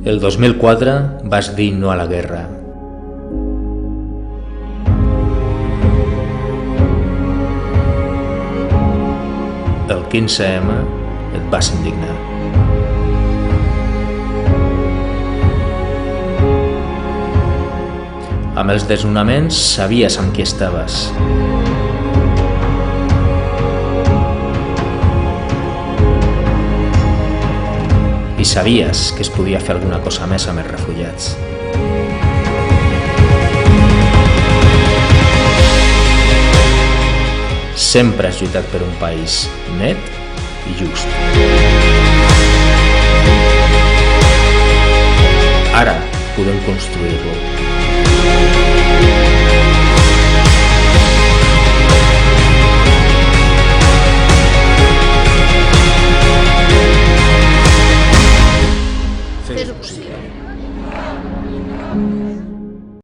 El 2004 vas dir no a la guerra. El 15M et vas indignar. Amb els desnonaments sabies amb qui estaves. I sabies que es podia fer alguna cosa més amb els refugiats. Sempre has lluitat per un país net i just. Ara podem construir-lo. Fes-ho possible.